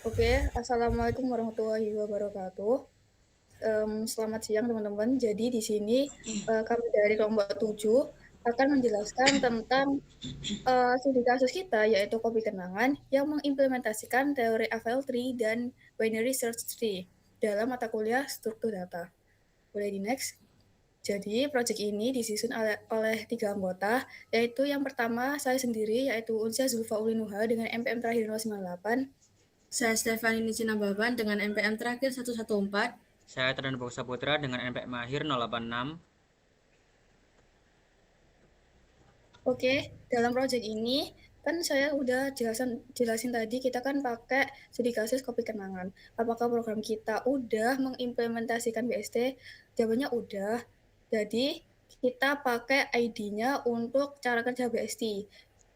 Oke, assalamualaikum warahmatullahi wabarakatuh. Selamat siang teman-teman. Jadi di sini kami dari kelompok 7 akan menjelaskan tentang studi kasus kita, yaitu kopi kenangan yang mengimplementasikan teori AVL3 dan binary search tree dalam mata kuliah struktur data. Boleh di next? Jadi, proyek ini disusun oleh 3 anggota, yaitu yang pertama saya sendiri, yaitu Unsia Zulfa Ulinuha dengan MPM terakhir 098. Saya Stefani Nicina Baban dengan NPM terakhir 114. Saya Tran Boksa Putra dengan NPM akhir 086. Oke, dalam proyek ini kan saya udah jelasin tadi kita kan pakai studi kasus kopi kenangan. Apakah program kita udah mengimplementasikan BST? Jawabannya udah. Jadi kita pakai ID-nya untuk cara kerja BST.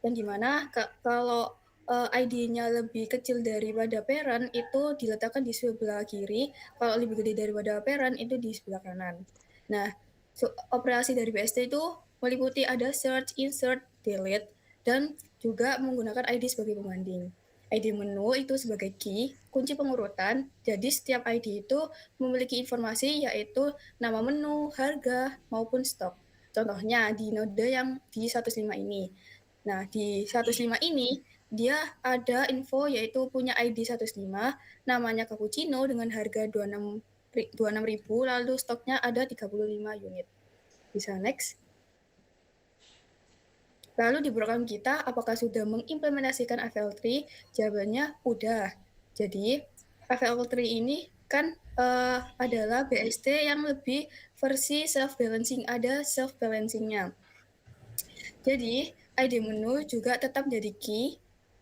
Yang dimana kalau ID-nya lebih kecil daripada parent itu diletakkan di sebelah kiri, kalau lebih gede daripada parent itu di sebelah kanan. Nah, operasi dari BST itu meliputi ada search, insert, delete, dan juga menggunakan ID sebagai pembanding. ID menu itu sebagai key, kunci pengurutan. Jadi setiap ID itu memiliki informasi yaitu nama menu, harga, maupun stok. Contohnya di node yang di 105 ini. Nah, di 105 ini dia ada info yaitu punya ID 105, namanya cappuccino dengan harga 26.000, lalu stoknya ada 35 unit. Bisa next. Lalu di program kita, apakah sudah mengimplementasikan AVL3? Jawabannya udah. Jadi, AVL3 ini kan adalah BST yang lebih versi self-balancing, ada self-balancingnya. Jadi, ID menu juga tetap jadi key,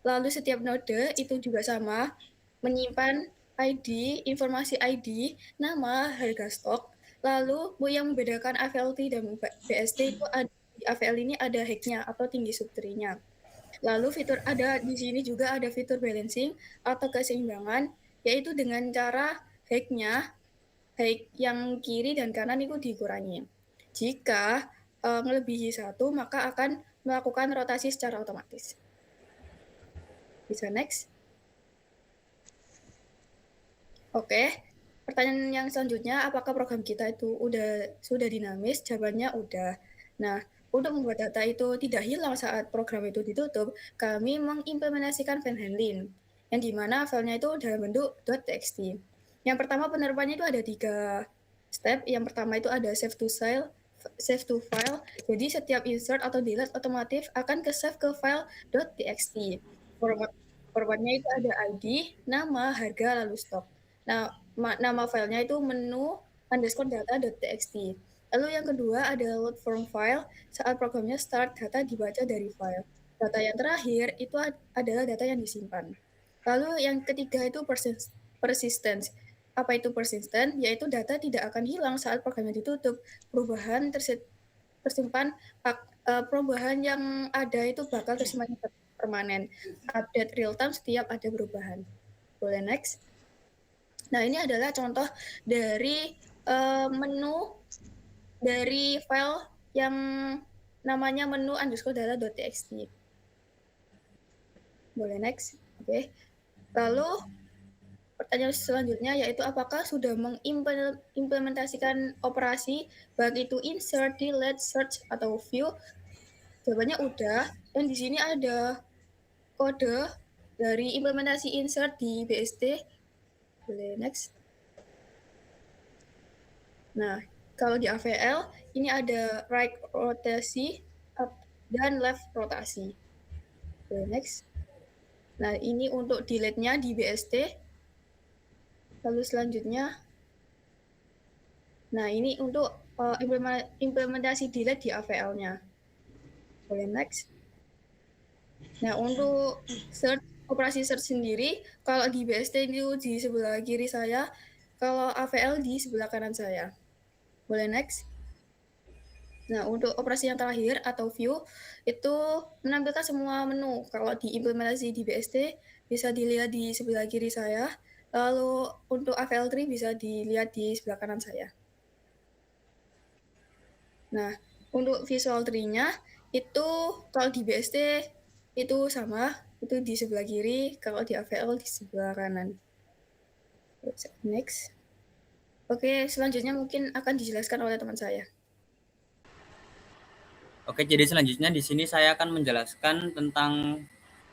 lalu setiap node itu juga sama, menyimpan ID, informasi ID, nama, harga stok, lalu yang membedakan AVLT dan BST itu ada, di AVL ini ada hacknya atau tinggi subtrinya. Lalu fitur ada di sini juga ada fitur balancing atau keseimbangan, yaitu dengan cara hacknya, hack yang kiri dan kanan itu dikurangi. Jika melebihi satu, maka akan melakukan rotasi secara otomatis. Bisa next. Oke, pertanyaan yang selanjutnya, apakah program kita itu sudah dinamis? Jawabannya udah. Nah, untuk membuat data itu tidak hilang saat program itu ditutup, kami mengimplementasikan file handling, yang dimana filenya itu dalam bentuk .txt. Yang pertama penerapannya itu ada 3 step. Yang pertama itu ada save to file. Jadi setiap insert atau delete otomatis akan ke save ke file .txt. Formatnya itu ada ID, nama, harga, lalu stok. Nah, nama filenya itu menu underscore data.txt. Lalu yang kedua ada load from file. Saat programnya start, data dibaca dari file. Data yang terakhir itu adalah data yang disimpan. Lalu yang ketiga itu persistence. Apa itu persistent? Yaitu data tidak akan hilang saat programnya ditutup. Perubahan yang ada itu bakal tersimpan permanen. Update real time setiap ada perubahan. Boleh next? Nah, ini adalah contoh dari menu dari file yang namanya menu underscore data.txt. Boleh next? Oke. Lalu pertanyaan selanjutnya yaitu apakah sudah mengimplementasikan operasi baik itu insert, delete, search atau view? Jawabannya udah. Dan di sini ada kode dari implementasi insert di BSD. Boleh next. Nah, kalau di AVL ini ada right rotasi dan left rotasi. Boleh next. Nah, ini untuk delete-nya di BST. Lalu selanjutnya, nah ini untuk implementasi delete di AVL-nya. Boleh next. Nah, untuk operasi search sendiri, kalau di BST itu di sebelah kiri saya, kalau AVL di sebelah kanan saya. Boleh next. Nah, untuk operasi yang terakhir atau view, itu menampilkan semua menu. Kalau diimplementasi di BST, bisa dilihat di sebelah kiri saya. Lalu untuk AVL3 bisa dilihat di sebelah kanan saya. Nah, untuk visual tree-nya, itu kalau di BST itu sama. itu di sebelah kiri, kalau di AVL di sebelah kanan. Next. Oke, selanjutnya mungkin akan dijelaskan oleh teman saya. Oke, jadi selanjutnya di sini saya akan menjelaskan tentang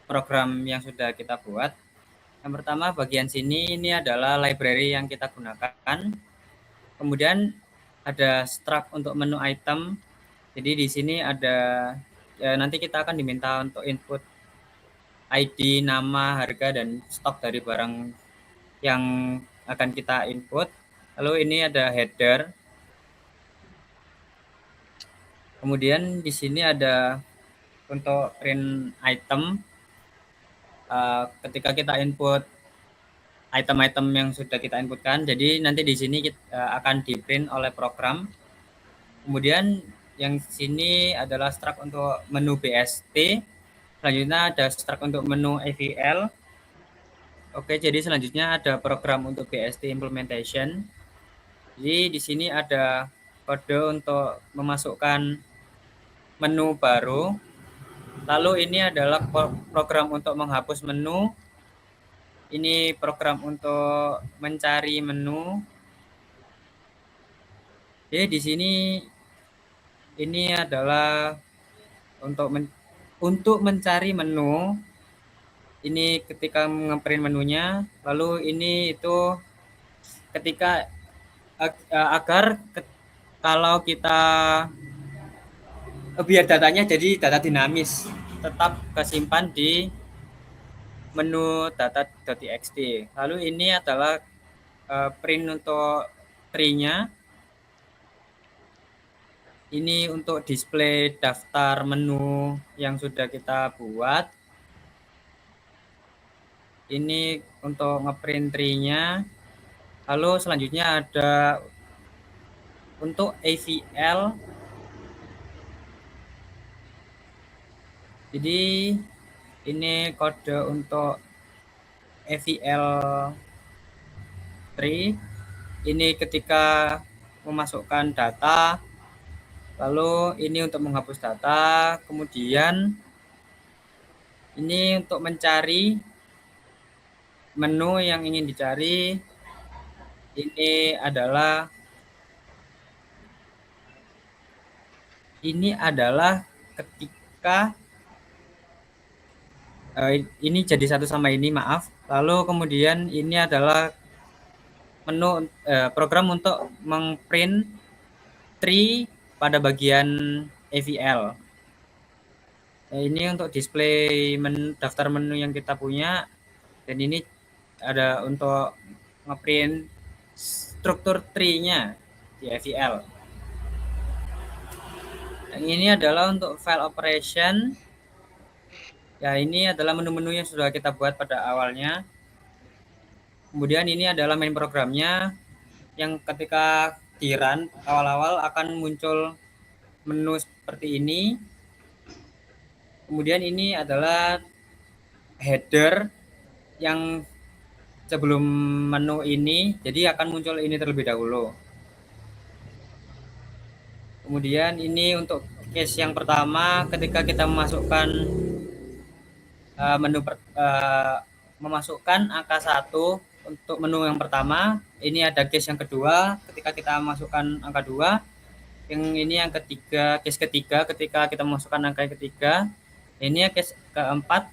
program yang sudah kita buat. Yang pertama bagian sini ini adalah library yang kita gunakan. Kemudian ada struct untuk menu item. Jadi di sini ada nanti kita akan diminta untuk input ID, nama, harga dan stok dari barang yang akan kita input. Lalu ini ada header. Kemudian di sini ada untuk print item. Ketika kita input item-item yang sudah kita inputkan, jadi nanti di sini akan di print oleh program. Kemudian yang sini adalah struct untuk menu BST. Selanjutnya ada struct untuk menu AVL. Oke, jadi selanjutnya ada program untuk BST implementation. Jadi di sini ada kode untuk memasukkan menu baru. Lalu ini adalah program untuk menghapus menu. Ini program untuk mencari menu. Jadi di sini ini adalah untuk mencari menu. Ini ketika ngeprint menunya, lalu ini itu ketika agar kalau kita biar datanya jadi data dinamis, tetap kesimpan di menu data.txt. Lalu ini adalah print untuk tree-nya. Ini untuk display daftar menu yang sudah kita buat. Ini untuk ngeprint tree-nya. Lalu selanjutnya ada untuk AVL. Jadi ini kode untuk AVL tree. Ini ketika memasukkan data. Lalu ini untuk menghapus data. Kemudian ini untuk mencari menu yang ingin dicari. Ini adalah ketika ini jadi satu sama ini, maaf. Lalu kemudian ini adalah menu program untuk mengprint tree pada bagian AVL. Ini untuk display daftar menu yang kita punya, dan ini ada untuk ngeprint struktur tree-nya di AVL. Yang ini adalah untuk file operation. Ya, ini adalah menu-menu yang sudah kita buat pada awalnya. Kemudian ini adalah main programnya yang ketika di run awal-awal akan muncul menu seperti ini. Kemudian ini adalah header yang sebelum menu ini, jadi akan muncul ini terlebih dahulu. Kemudian ini untuk case yang pertama, ketika kita memasukkan memasukkan angka 1 untuk menu yang pertama. Ini ada case yang kedua, ketika kita masukkan angka 2. Yang ini yang ketiga, case ketiga ketika kita memasukkan angka yang ketiga. Ini case keempat,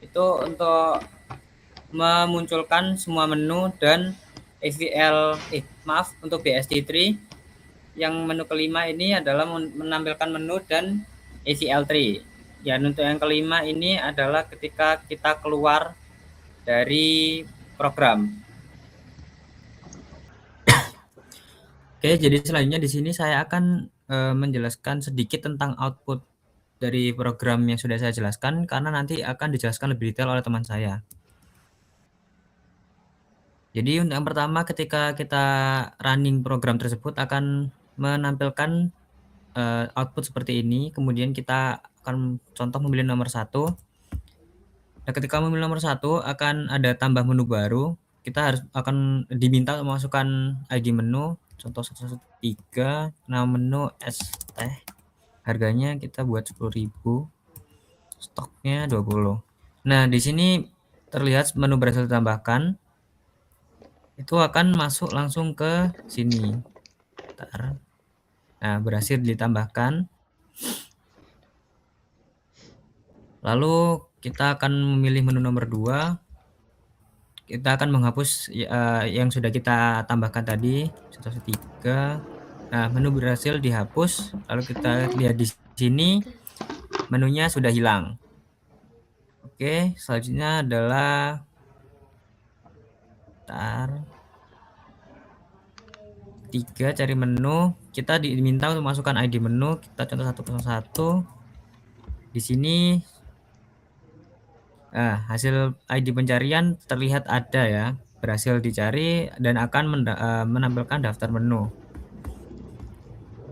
itu untuk memunculkan semua menu dan AVL, untuk BST3. Yang menu kelima ini adalah menampilkan menu dan AVL3. Ya, untuk yang kelima ini adalah ketika kita keluar dari program. Oke, jadi selanjutnya di sini saya akan menjelaskan sedikit tentang output dari program yang sudah saya jelaskan, karena nanti akan dijelaskan lebih detail oleh teman saya. Jadi untuk yang pertama, ketika kita running program tersebut akan menampilkan output seperti ini. Kemudian kita akan contoh memilih nomor 1. Nah, ketika memilih nomor 1 akan ada tambah menu baru. Kita akan diminta memasukkan ID menu, contoh 113, nama menu es teh. Harganya kita buat 10.000. Stoknya 20. Nah, di sini terlihat menu berhasil ditambahkan. Itu akan masuk langsung ke sini. Bentar. Nah, berhasil ditambahkan. Lalu kita akan memilih menu nomor 2. Kita akan menghapus yang sudah kita tambahkan tadi, 113. Nah, menu berhasil dihapus. Lalu kita lihat di sini menunya sudah hilang. Oke, selanjutnya adalah bentar. 3 cari menu. Kita diminta untuk masukkan ID menu. Kita contoh 101. Di sini hasil ID pencarian terlihat ada ya, berhasil dicari dan akan menampilkan daftar menu.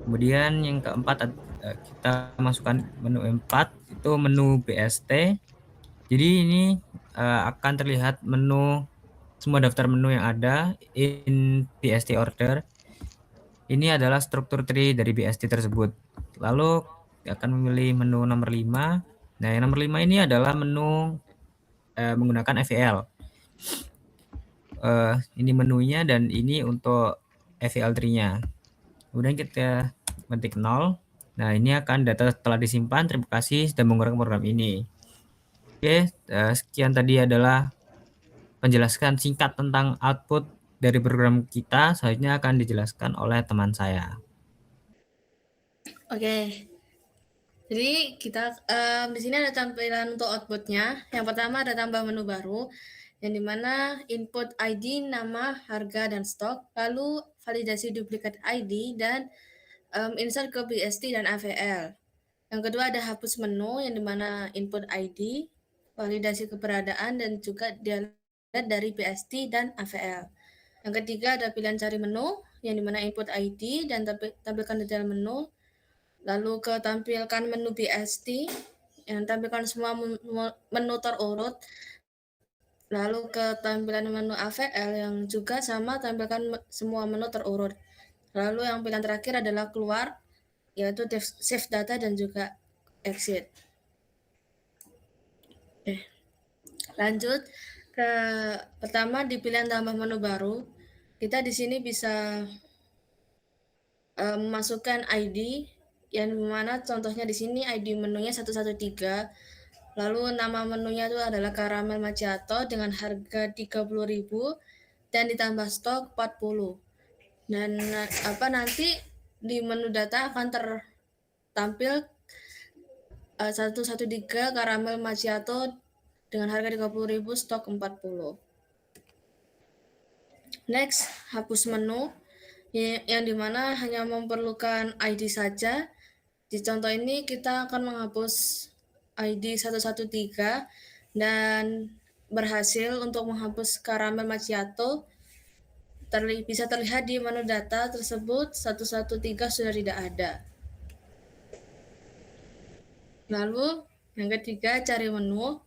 Kemudian yang keempat kita masukkan menu 4, itu menu BST. Jadi ini akan terlihat menu semua daftar menu yang ada in BST order. Ini adalah struktur tree dari BST tersebut. Lalu akan memilih menu nomor 5. Nah, yang nomor 5 ini adalah menu menggunakan FEL. Ini menunya dan ini untuk FEL tree-nya. Kemudian kita ketik 0. Nah, ini akan data telah disimpan. Terima kasih sudah menggunakan program ini. Oke, sekian tadi adalah penjelasan singkat tentang output dari program kita. Selanjutnya akan dijelaskan oleh teman saya. Oke. Jadi kita di sini ada tampilan untuk outputnya. Yang pertama ada tambah menu baru, yang dimana input ID, nama, harga, dan stok, lalu validasi duplikat ID, dan insert ke BST dan AVL. Yang kedua ada hapus menu, yang dimana input ID, validasi keberadaan, dan juga dilihat dari BST dan AVL. Yang ketiga ada pilihan cari menu, yang dimana input ID dan tampilkan detail menu. Lalu ke tampilkan menu BST, yang tampilkan semua menu terurut. Lalu ke tampilan menu AVL yang juga sama tampilkan semua menu terurut. Lalu yang pilihan terakhir adalah keluar, yaitu save data dan juga exit. Oke. Lanjut ke pertama di pilihan tambah menu baru. Kita di sini bisa memasukkan ID yang mana contohnya di sini ID menunya 113. Lalu nama menunya itu adalah caramel macchiato dengan harga 30.000 dan ditambah stok 40. Dan nanti di menu data akan tertampil 113 caramel macchiato dengan harga 30.000 stok 40. Next, hapus menu yang dimana hanya memerlukan ID saja. Di contoh ini kita akan menghapus ID 113 dan berhasil untuk menghapus caramel macchiato. Bisa terlihat di menu data tersebut 113 sudah tidak ada. Lalu yang ketiga cari menu.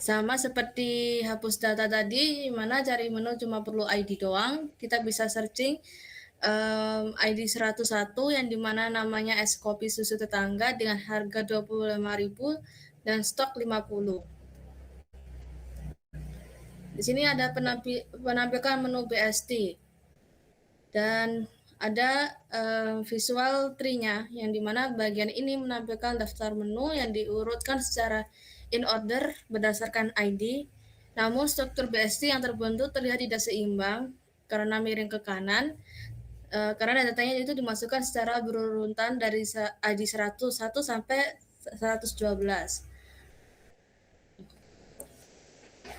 Sama seperti hapus data tadi, di mana cari menu cuma perlu ID doang. Kita bisa searching ID 101 yang dimana namanya es kopi susu tetangga dengan harga 25.000 dan stok 50. Di sini ada penampilan menu BST dan ada visual tree-nya yang dimana bagian ini menampilkan daftar menu yang diurutkan secara in order berdasarkan ID. Namun struktur BST yang terbentuk terlihat tidak seimbang karena miring ke kanan. Karena datanya itu dimasukkan secara berurutan dari ID 101 sampai 112.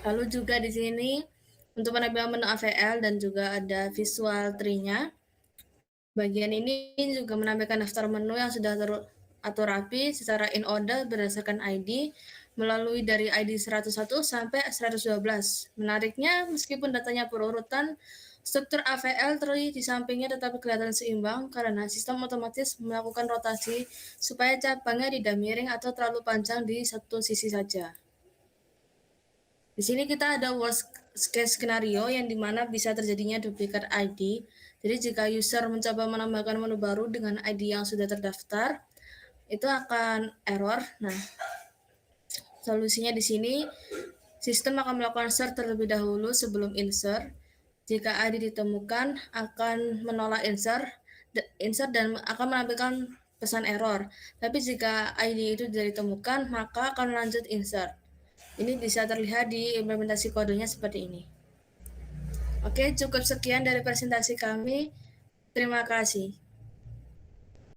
Lalu juga di sini untuk penampilan menu AVL dan juga ada visual tree-nya. Bagian ini juga menampilkan daftar menu yang sudah teratur rapi secara in order berdasarkan ID melalui dari ID 101 sampai 112. Menariknya, meskipun datanya berurutan, struktur AVL tree di sampingnya tetap kelihatan seimbang karena sistem otomatis melakukan rotasi supaya cabangnya tidak miring atau terlalu panjang di satu sisi saja. Di sini kita ada worst case skenario yang dimana bisa terjadinya duplikat ID. Jadi jika user mencoba menambahkan menu baru dengan ID yang sudah terdaftar, itu akan error. Nah, Solusinya di sini, sistem akan melakukan search terlebih dahulu sebelum insert. Jika ID ditemukan, akan menolak insert dan akan menampilkan pesan error. Tapi jika ID itu tidak ditemukan, maka akan lanjut insert. Ini bisa terlihat di implementasi kodenya seperti ini. Oke, cukup sekian dari presentasi kami. Terima kasih.